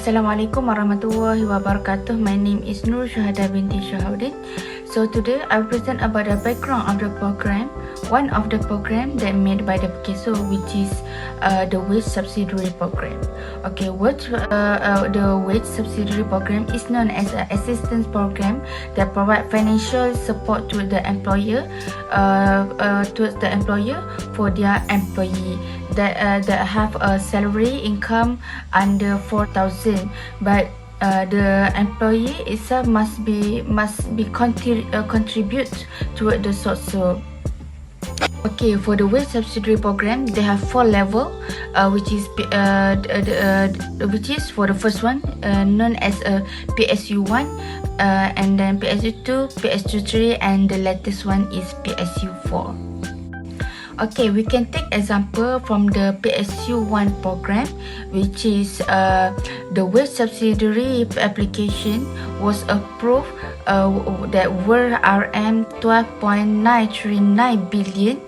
Assalamualaikum warahmatullahi wabarakatuh. My name is Nurul Syuhada binti Syaharuddin. So today I will present about the background of the program. One of the program that made by the PKSO, which is the wage subsidiary program. Okay, the wage subsidiary program is known as an assistance program that provide financial support to the employer, for their employee that have a salary income under 4,000, but the employee itself must contribute toward the social. Okay, for the wage subsidiary program, they have 4 level, which is for the first one known as PSU1, and then PSU2, PSU3, and the latest one is PSU4. Okay, we can take example from the PSU1 program, which is the wage subsidiary application was approved that were RM 12.939 billion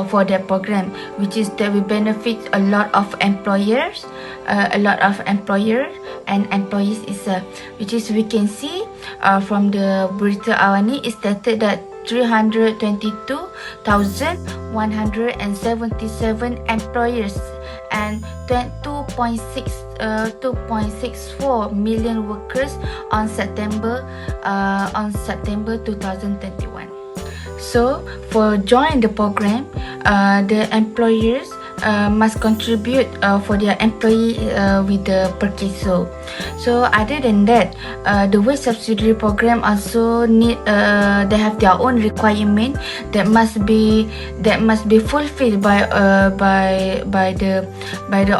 for that program, which is that will benefit a lot of employers, and employees itself, which is we can see from the berita awal ni is stated that 322,177 employers and 2.64 million workers on September 2021. So for join the program, the employers must contribute for their employee with the PKSO. So other than that, the wage subsidiary program also need they have their own requirement that must be fulfilled by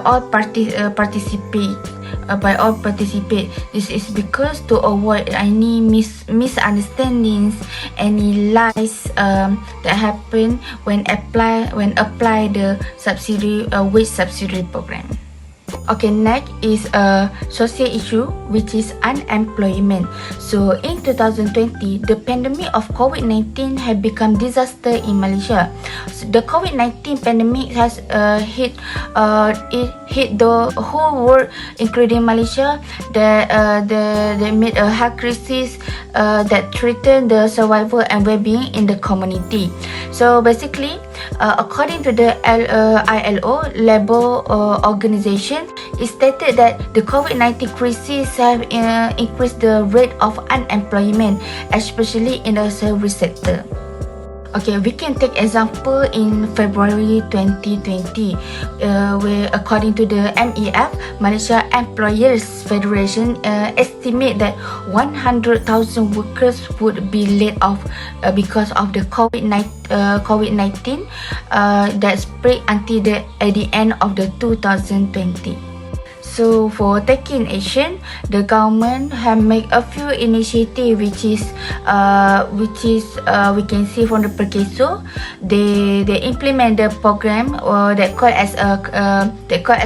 all participate. By all participate. This is because to avoid any misunderstandings, any lies that happen when apply the subsidy wage subsidiary program. Okay, next is a social issue, which is unemployment. So in 2020, the pandemic of COVID-19 had become disaster in Malaysia. So the COVID-19 pandemic has hit the whole world, including Malaysia. They made a health crisis that threatened the survival and well-being in the community. So basically, according to the ILO Labor Organization, it stated that the COVID-19 crisis have increased the rate of unemployment, especially in the service sector. Okay, we can take example in February 2020, where according to the MEF, Malaysia Employers Federation, estimate that 100,000 workers would be laid off because of the COVID-19 that spread until at the end of the 2020. So for taking action, the government have made a few initiatives, which is we can see from the PKSO. They implement the program that called as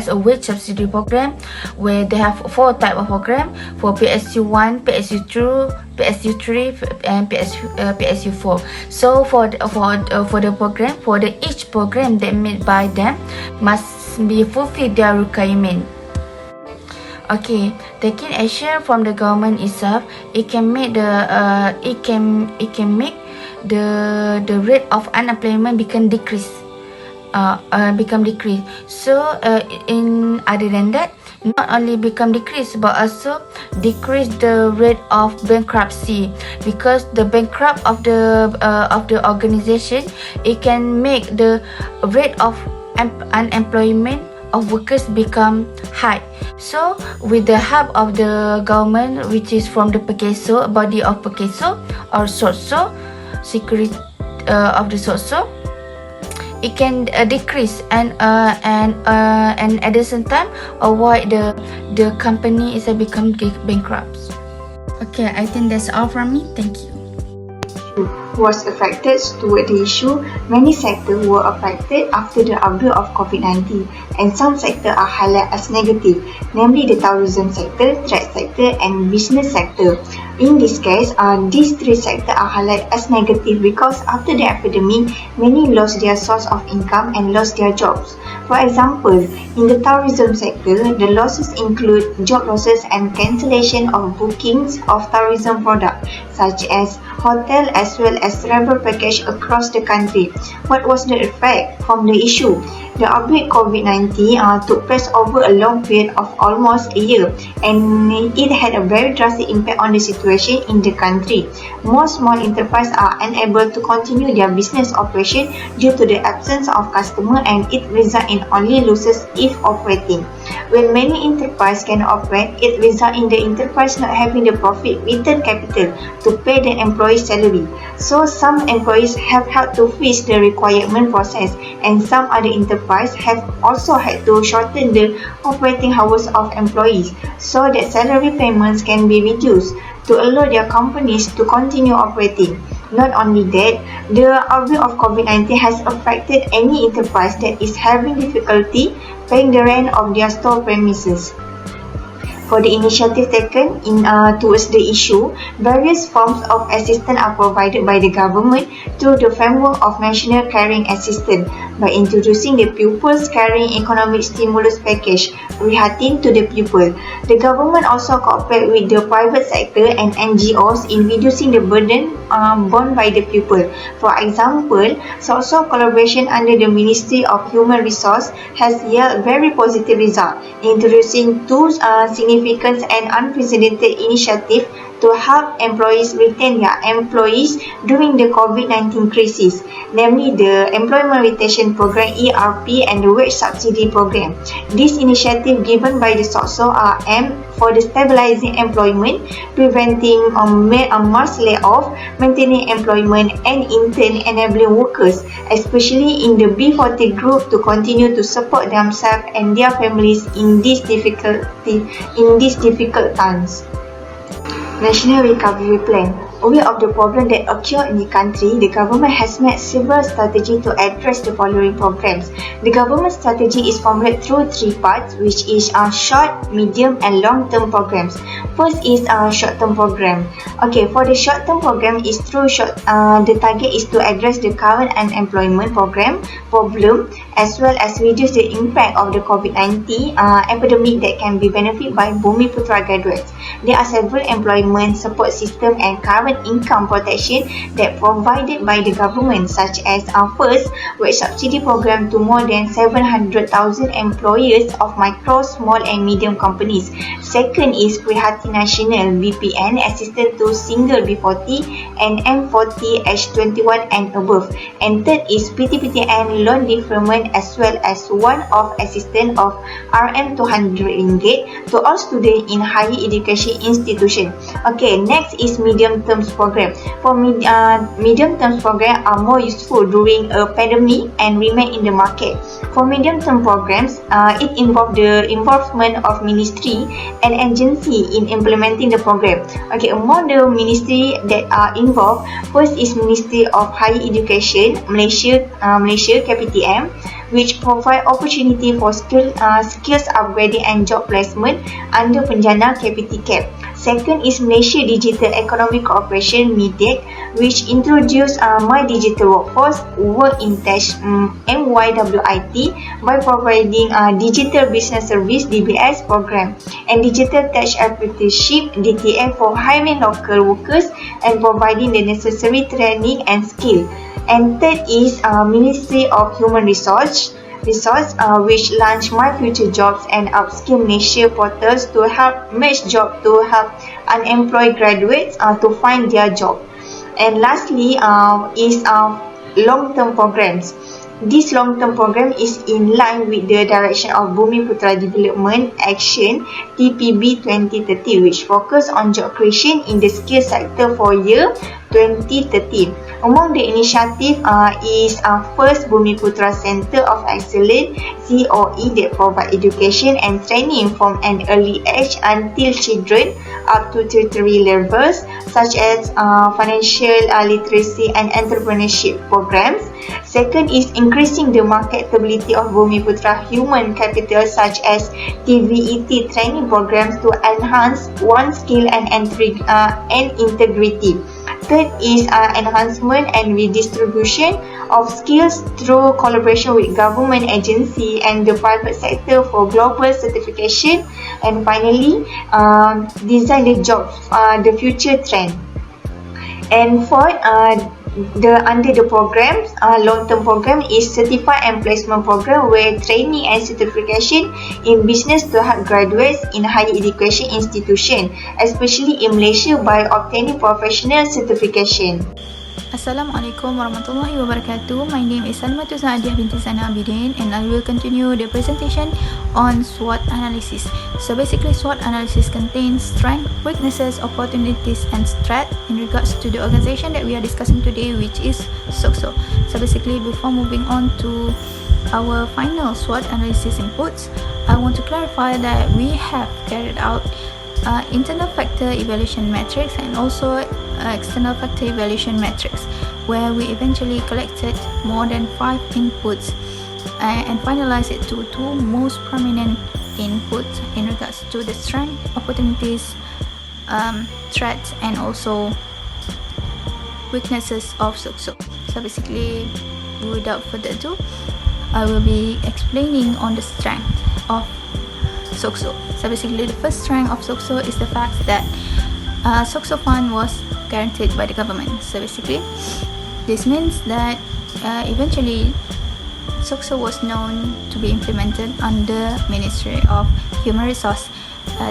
a wage subsidy program, where they have 4 type of program for PSU1, PSU2, PSU3, and PSU4. So for the program, for each program that made by them must be fulfill their requirement. Okay, taking action from the government itself, it can make the rate of unemployment become decrease. So in other than that, not only become decrease but also decrease the rate of bankruptcy, because the bankrupt of the organization, it can make the rate of unemployment of workers become high. So with the help of the government, which is from the PKSO, body of PKSO or SOSO, security of the SOSO, it can decrease and at the same time avoid the company is become bankrupt. Okay, I think that's all from me. Thank you. Was affected toward the issue. Many sectors were affected after the outbreak of COVID-19, and some sectors are highlighted as negative, namely the tourism sector, trade sector, and business sector. In this case, these three sectors are highlighted as negative because after the epidemic, many lost their source of income and lost their jobs. For example, in the tourism sector, the losses include job losses and cancellation of bookings of tourism products such as hotel as well as travel package across the country. What was the effect from the issue? The outbreak COVID-19 took place over a long period of almost a year, and it had a very drastic impact on the situation in the country. Most small enterprises are unable to continue their business operation due to the absence of customer, and it results in only losses if operating. When many enterprises can operate, it results in the enterprise not having the profit return capital to pay the employees' salary. So some employees have had to freeze the requirement process, and some other enterprises have also had to shorten the operating hours of employees so that salary payments can be reduced to allow their companies to continue operating. Not only that, the outbreak of COVID-19 has affected any enterprise that is having difficulty paying the rent of their store premises. For the initiative taken towards the issue, various forms of assistance are provided by the government through the framework of National Caring Assistance by introducing the Pupils Caring Economic Stimulus Package, Prihatin to the Pupil. The government also cooperates with the private sector and NGOs in reducing the burden borne by the pupil. For example, social collaboration under the Ministry of Human Resources has yielded very positive results, introducing two significant and unprecedented initiatives to help employees retain their employees during the COVID-19 crisis, namely the Employment Retention Program (ERP) and the Wage Subsidy Program. These initiatives given by the SOCSO are aimed for the stabilizing employment, preventing mass layoff, maintaining employment, and in turn enabling workers, especially in the B40 group, to continue to support themselves and their families in these difficult times. National Recovery Plan. Aware of the problem that occur in the country, the government has made several strategies to address the following programs. The government strategy is formulated through three parts, which is short, medium, and long-term programs. First is short-term program. Okay, for the short-term program is the target is to address the current unemployment problem as well as reduce the impact of the COVID-19 epidemic that can be benefited by Bumiputra graduates. There are several employment support system and current income protection that provided by the government, such as first, wage subsidy program to more than 700,000 employers of micro, small and medium companies. Second is Prihatin National BPN assistance to single B40 and M40 age 21 and above. And third is PTPTN loan deferment as well as one-off assistance of RM200 ringgit to all students in higher education institution. Okay, next is medium-term program. For medium-term program are more useful during a pandemic and remain in the market. For medium-term programs, it involves the involvement of ministry and agency in implementing the program. Okay, among the ministry that are involved, first is Ministry of Higher Education Malaysia KPTM, which provide opportunity for skills upgrading and job placement under Penjana KPTCAP. Second is Malaysia Digital Economic Corporation (MIDEC), which introduced My Digital Workforce Work in Tech MYWIT by providing Digital Business Service (DBS) program and Digital Tech Apprenticeship (DTF) for hiring local workers and providing the necessary training and skill. And third is Ministry of Human Resource, which launched My Future Jobs and Upskill Malaysia portals to help match jobs to help unemployed graduates to find their job. And lastly is long-term programs. This long-term program is in line with the direction of Bumiputra Development Action TPB 2030, which focus on job creation in the skill sector for year 2030. Among the initiative is first Bumiputra Center of Excellence COE that provide education and training from an early age until children up to tertiary levels such as financial literacy and entrepreneurship programs. Second is increasing the marketability of Bumiputra human capital such as TVET training programs to enhance one's skill and integrity. Third is enhancement and redistribution of skills through collaboration with government agency and the private sector for global certification. And finally, design the jobs, the future trend. And fourth, under the programs, long-term program is certified and placement program where training and certification in business to help graduates in higher education institution, especially in Malaysia by obtaining professional certification. Assalamualaikum warahmatullahi wabarakatuh. My name is Halimatus Saadiah binti Zainal Abidin and I will continue the presentation on SWOT analysis. So basically SWOT analysis contains strengths, weaknesses, opportunities and threats in regards to the organization that we are discussing today, which is SOCSO. So basically before moving on to our final SWOT analysis inputs, I want to clarify that we have carried out internal factor evaluation matrix and also external factor evaluation matrix, where we eventually collected more than 5 inputs and finalized it to 2 most prominent inputs in regards to the strength, opportunities, threats and also weaknesses of SOCSO. So basically, without further ado, I will be explaining on the strength of SOCSO. So basically the first strength of SOCSO is the fact that SOCSO fund was guaranteed by the government. So basically this means that eventually SOCSO was known to be implemented under Ministry of Human Resource.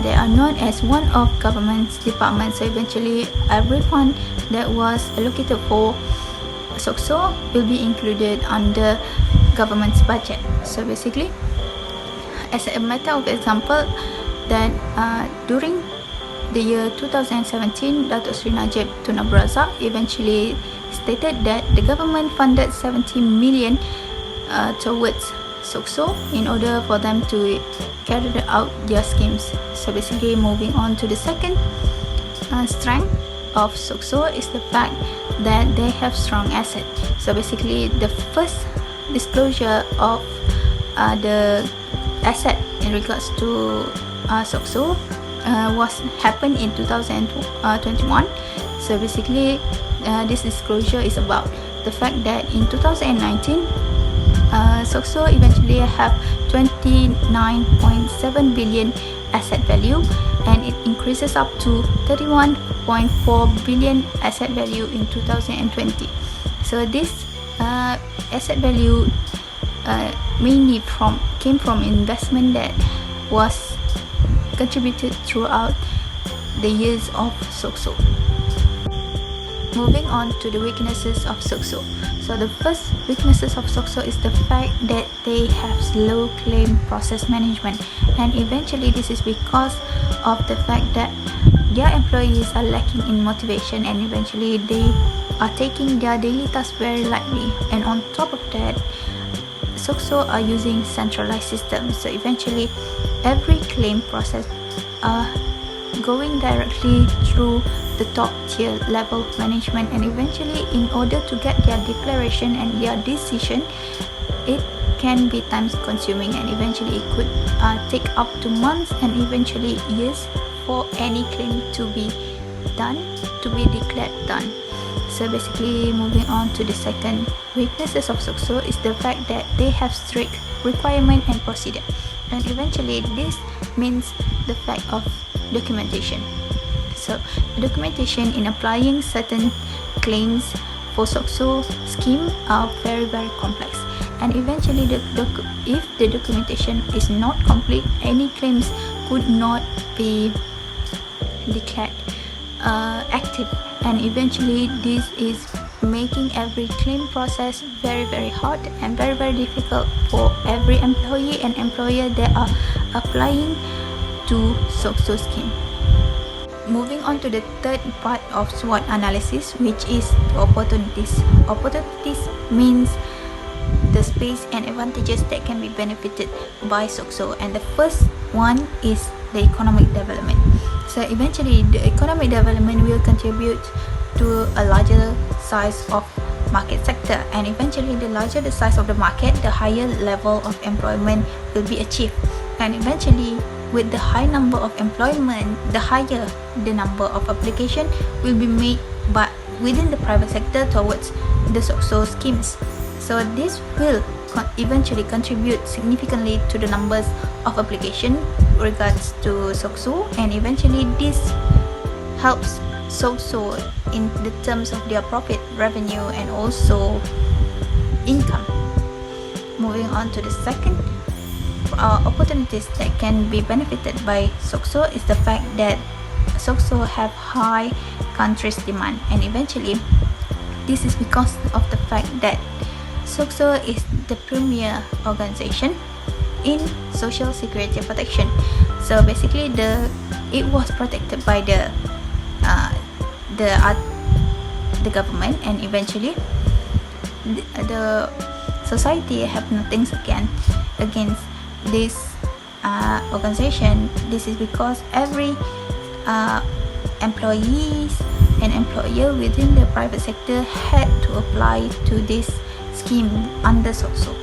They are known as one of government's departments. So eventually every fund that was allocated for SOCSO will be included under government's budget. So basically, as a matter of example, that during the year 2017, Datuk Sri Najib Tun Abdul Razak eventually stated that the government funded 70 million towards SOCSO in order for them to carry out their schemes. So basically, moving on to the second strength of SOCSO is the fact that they have strong asset. So basically, the first disclosure of the asset in regards to SOCSO was happened in 2021. So basically this disclosure is about the fact that in 2019 SOCSO eventually have 29.7 billion asset value and it increases up to 31.4 billion asset value in 2020. So this asset value mainly came from investment that was contributed throughout the years of SOCSO. Moving on to the weaknesses of SOCSO. So the first weaknesses of SOCSO is the fact that they have slow claim process management, and eventually this is because of the fact that their employees are lacking in motivation and eventually they are taking their daily tasks very lightly, and on top of that SOCSO are using centralized systems. So eventually every claim process are going directly through the top tier level management, and eventually in order to get their declaration and their decision, it can be time consuming and eventually it could take up to months and eventually years for any claim to be done, to be declared done. So basically, moving on to the second weaknesses of SOCSO is the fact that they have strict requirement and procedure, and eventually this means the fact of documentation. So documentation in applying certain claims for SOCSO scheme are very complex, and eventually if the documentation is not complete, any claims could not be declared active, and eventually this is making every claim process very hard and very difficult for every employee and employer that are applying to SOCSO scheme. moving on to the third part of SWOT analysis, which is opportunities. Opportunities means the space and advantages that can be benefited by SOCSO, and the first one is the economic development. So eventually the economic development will contribute to a larger size of market sector, and eventually the larger the size of the market, the higher level of employment will be achieved, and eventually with the high number of employment, the higher the number of application will be made but within the private sector towards the SOCSO schemes. So this will eventually contribute significantly to the numbers of application regards to SOCSO, and eventually this helps SOCSO in the terms of their profit, revenue, and also income. Moving on to the second opportunities that can be benefited by SOCSO is the fact that SOCSO have high country's demand, and eventually this is because of the fact that SOCSO is the premier organization in social security protection. So basically it was protected by the government, and eventually the society have nothing against this organization. This is because every employees and employer within the private sector had to apply to this scheme under SOCSO.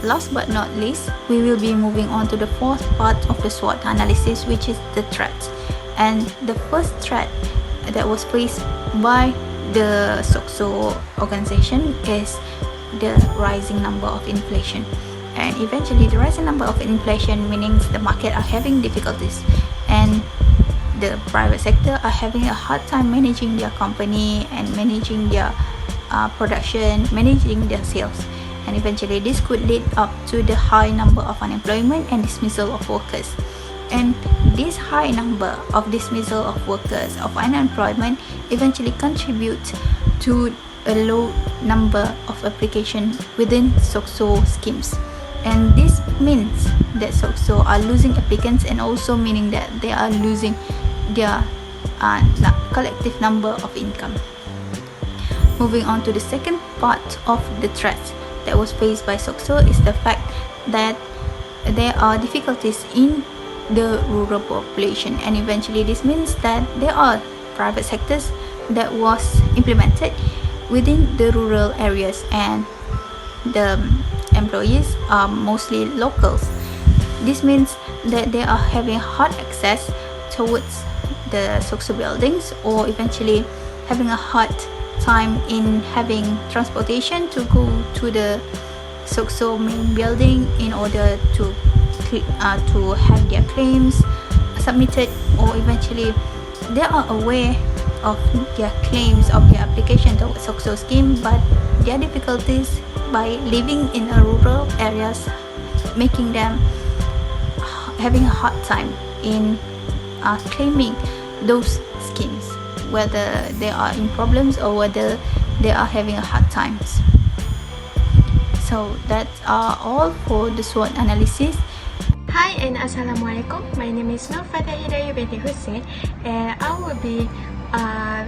Last but not least, we will be moving on to the fourth part of the SWOT analysis, which is the threats. And the first threat that was faced by the SOCSO organization is the rising number of inflation. And eventually the rising number of inflation means the market are having difficulties, and the private sector are having a hard time managing their company and managing their production, managing their sales. And eventually this could lead up to the high number of unemployment and dismissal of workers. And this high number of dismissal of workers, of unemployment, eventually contribute to a low number of application within SOCSO schemes. And this means that SOCSO are losing applicants, and also meaning that they are losing their collective number of income. Moving on to the second part of the threats that was faced by SOCSO is the fact that there are difficulties in the rural population, and eventually this means that there are private sectors that was implemented within the rural areas, and the employees are mostly locals. This means that they are having hard access towards the SOCSO buildings, or eventually having a hard time in having transportation to go to the SOCSO main building in order to have their claims submitted, or eventually they are aware of their claims of their application to SOCSO scheme, but their difficulties by living in a rural areas making them having a hard time in claiming those schemes, whether they are in problems or whether they are having a hard times. So that's all for the SWOT analysis. Hi and Assalamualaikum. My name is Nurul Idayu binti Hussin, and I will be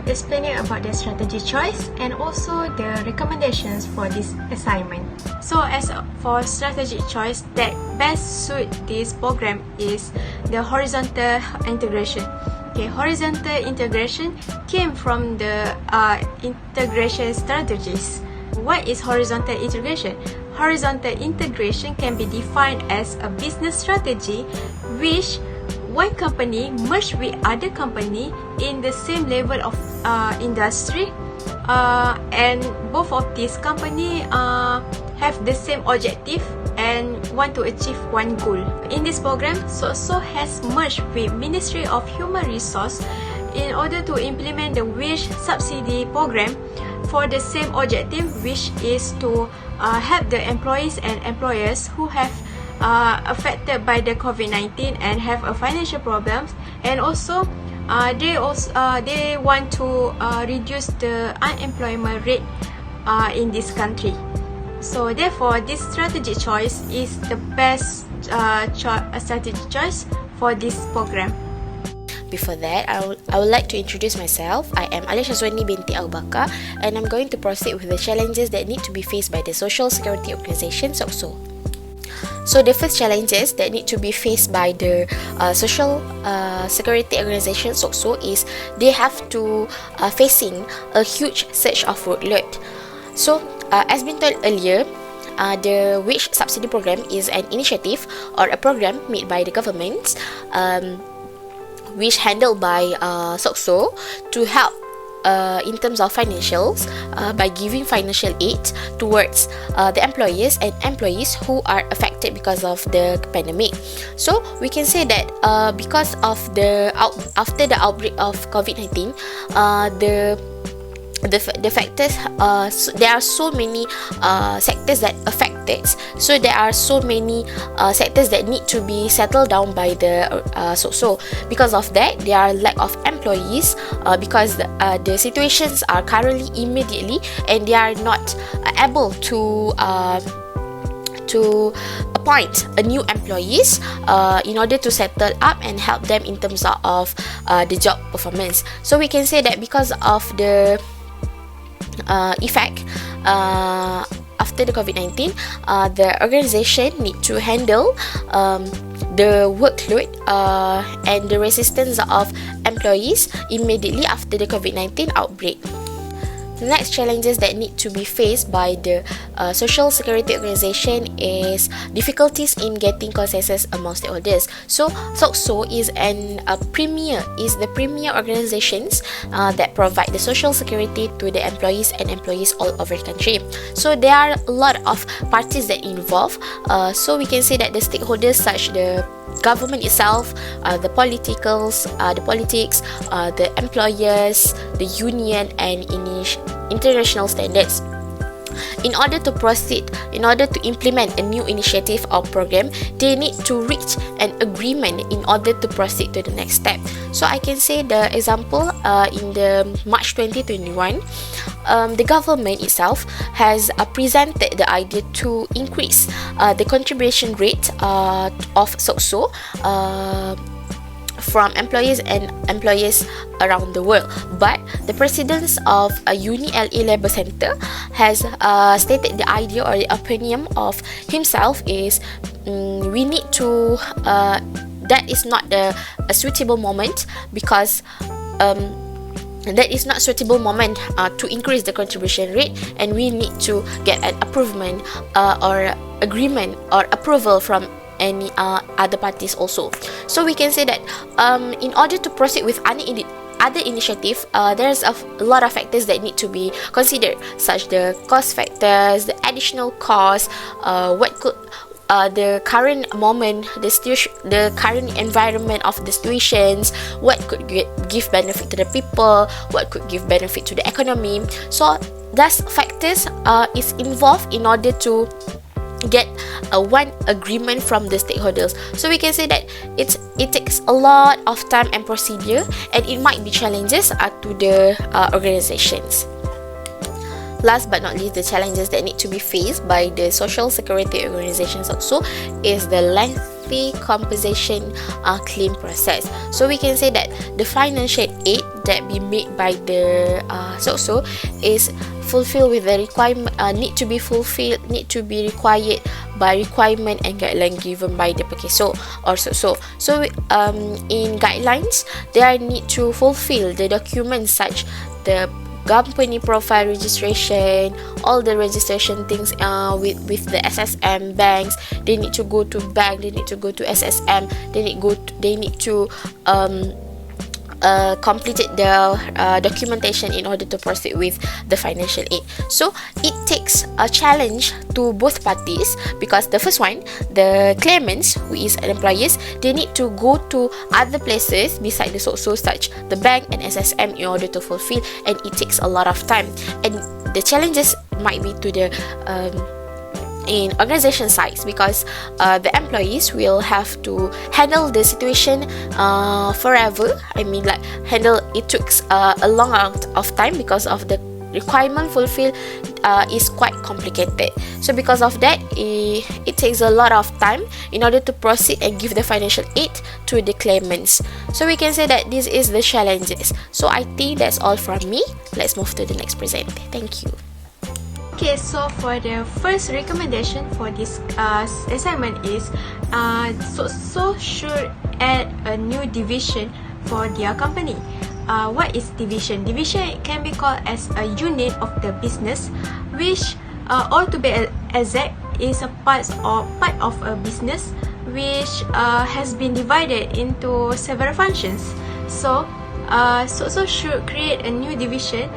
explaining about the strategy choice and also the recommendations for this assignment. So as for strategy choice that best suit this program is the horizontal integration. Okay, horizontal integration came from the integration strategies. What is horizontal integration? Horizontal integration can be defined as a business strategy which one company merge with other company in the same level of industry, and both of these company have the same objective and want to achieve one goal. In this program, SOCSO has merged with Ministry of Human Resource in order to implement the wage subsidy program for the same objective, which is to help the employees and employers who have affected by the COVID-19 and have a financial problems, and also they want to reduce the unemployment rate in this country. So therefore, this strategy choice is the best strategy choice for this program. Before that, I would like to introduce myself. I am Alia Syazwani binti Bakar, and I'm going to proceed with the challenges that need to be faced by the Social Security Organisation, SOCSO. So the first challenges that need to be faced by the Social Security Organisation, SOCSO, is they have to facing a huge surge of workload. So as been told earlier, the wage subsidy program is an initiative or a program made by the government, which handled by SOCSO to help in terms of financials by giving financial aid towards the employers and employees who are affected because of the pandemic. So we can say that because of the after the outbreak of COVID-19, the factors, there are so many sectors that affected. So there are so many sectors that need to be settled down by the SOCSO. Because of that, there are lack of employees because the situations are currently immediately, and they are not able to appoint a new employees in order to settle up and help them in terms of the job performance. So we can say that because of the effect after the COVID-19, the organisation need to handle the workload and the resistance of employees immediately after the COVID-19 outbreak. The next challenges that need to be faced by the Social Security Organisation is difficulties in getting consensus among stakeholders. So SOCSO is the premier organizations that provide the social security to the employees and employees all over the country. So there are a lot of parties that involve. So we can say that the stakeholders such the government itself, the politics, the employers, the union, and international standards. In order to implement a new initiative or program, they need to reach an agreement in order to proceed to the next step. So I can say the example in the March 2021, the government itself has presented the idea to increase the contribution rate of SOCSO from employers and employers around the world. But the president of Uni LA Labour Centre has stated the idea or the opinion of himself is we need to that is not a suitable moment, because that is not suitable moment to increase the contribution rate, and we need to get an approvement or agreement or approval from any other parties also. So we can say that in order to proceed with other initiative, there's a lot of factors that need to be considered, such the cost factors, the additional cost, what could the current moment, the current environment of the situations, what could give benefit to the people, what could give benefit to the economy. So those factors is involved in order to get one agreement from the stakeholders. So we can say that it takes a lot of time and procedure, and it might be challenges to the organizations. Last but not least, the challenges that need to be faced by the social security organizations also is the lengthy compensation claim process. So we can say that the financial aid that be made by the SOCSO is fulfilled with the requirement, need to be required by requirement and guideline given by the PKSO or SOCSO. So in guidelines, they need to fulfill the documents such the company profile registration, all the registration things with the SSM banks. They need to go to bank, they need to go to SSM, they need to completed the documentation in order to proceed with the financial aid. So it takes a challenge to both parties, because the first one, the claimants, who is employers, they need to go to other places beside the SOCSO, such the bank and SSM, in order to fulfill, and it takes a lot of time. And the challenges might be to the in organization sides, because the employees will have to handle the situation forever. I mean, like handle it took a long amount of time because of the requirement fulfilled is quite complicated. So because of that, it takes a lot of time in order to proceed and give the financial aid to the claimants. So we can say that this is the challenges. So I think that's all from me. Let's move to the next presenter. Thank you. Okay, so for the first recommendation for this assignment is so should add a new division for their company. What is division? Division can be called as a unit of the business, which or to be exact is a part of a business which has been divided into several functions. So should create a new division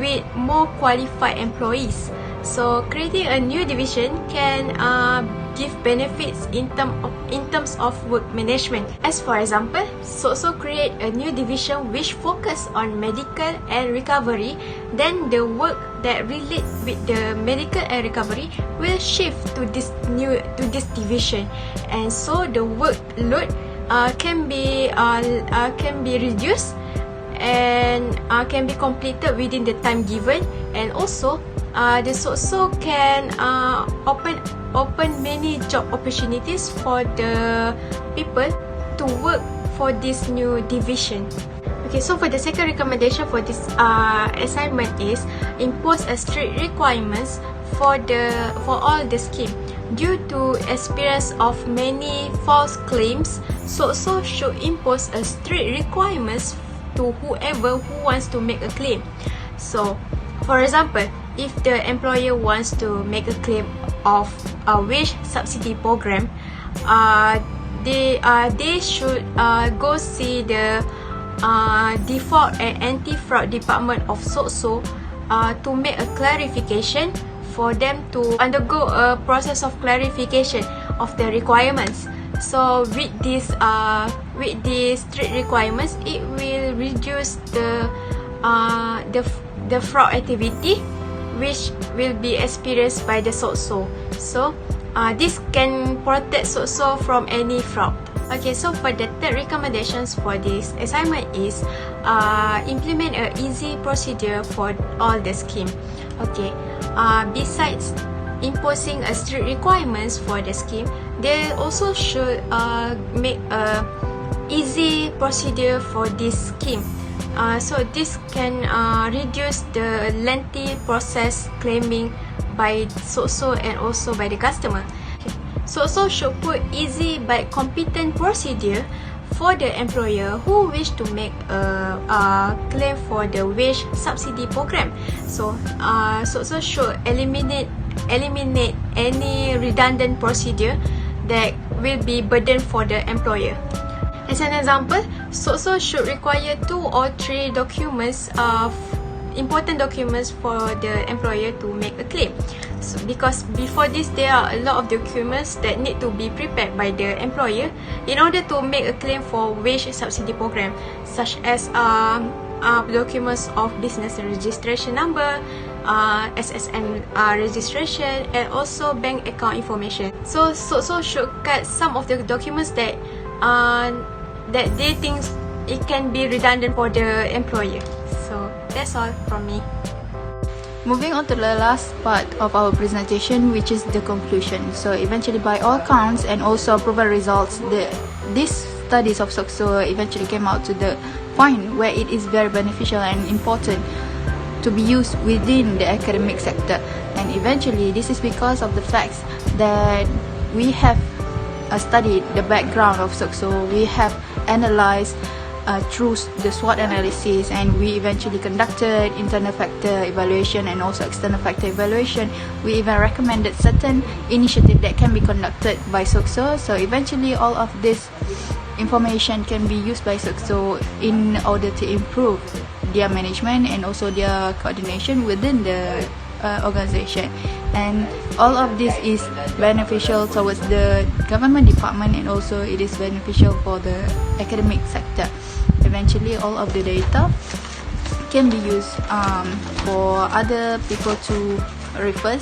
with more qualified employees. So creating a new division can give benefits in terms of work management. As for example, so create a new division which focus on medical and recovery. Then the work that relate with the medical and recovery will shift to this division, and so the workload can be reduced and can be completed within the time given, and also this also can open many job opportunities for the people to work for this new division. Okay, so for the second recommendation for this assignment is impose a strict requirements for all the scheme. Due to experience of many false claims, so should impose a strict requirements to whoever who wants to make a claim. So, for example, if the employer wants to make a claim of a wage subsidy program, they should go see the default and anti-fraud department of SOCSO to make a clarification, for them to undergo a process of clarification of the requirements. So with these strict requirements, it will reduce the fraud activity which will be experienced by the SOCSO. So this can protect SOCSO from any fraud. Okay, so for the third recommendations for this assignment is implement a easy procedure for all the scheme. Okay, besides imposing a strict requirements for the scheme, they also should make a easy procedure for this scheme. So this can reduce the lengthy process claiming by SOCSO and also by the customer. SOCSO should put easy but competent procedure for the employer who wish to make a claim for the wage subsidy program. So SOCSO should eliminate any redundant procedure that will be burden for the employer. As an example, SOCSO should require 2 or 3 documents of important documents for the employer to make a claim. So, because before this, there are a lot of documents that need to be prepared by the employer in order to make a claim for wage subsidy program, such as documents of business registration number, SSN registration, and also bank account information. So should cut some of the documents that they think it can be redundant for the employer. So that's all from me. Moving on to the last part of our presentation, which is the conclusion. So eventually, by all counts and also proven results, these studies of SOCSO eventually came out to the point where it is very beneficial and important to be used within the academic sector. And eventually, this is because of the facts that we have studied the background of SOCSO. We have analyzed through the SWOT analysis, and we eventually conducted internal factor evaluation and also external factor evaluation. We even recommended certain initiatives that can be conducted by SOCSO. So eventually all of this information can be used by SOCSO in order to improve their management and also their coordination within the organization. And all of this is beneficial towards the government department, and also it is beneficial for the academic sector. Eventually all of the data can be used for other people to refer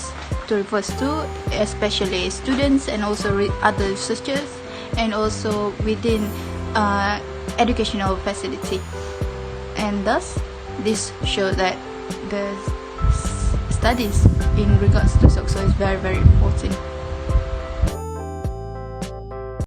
to, especially students and also other researchers, and also within educational facility. And thus this shows that the studies in regards to SOCSO is very, very important.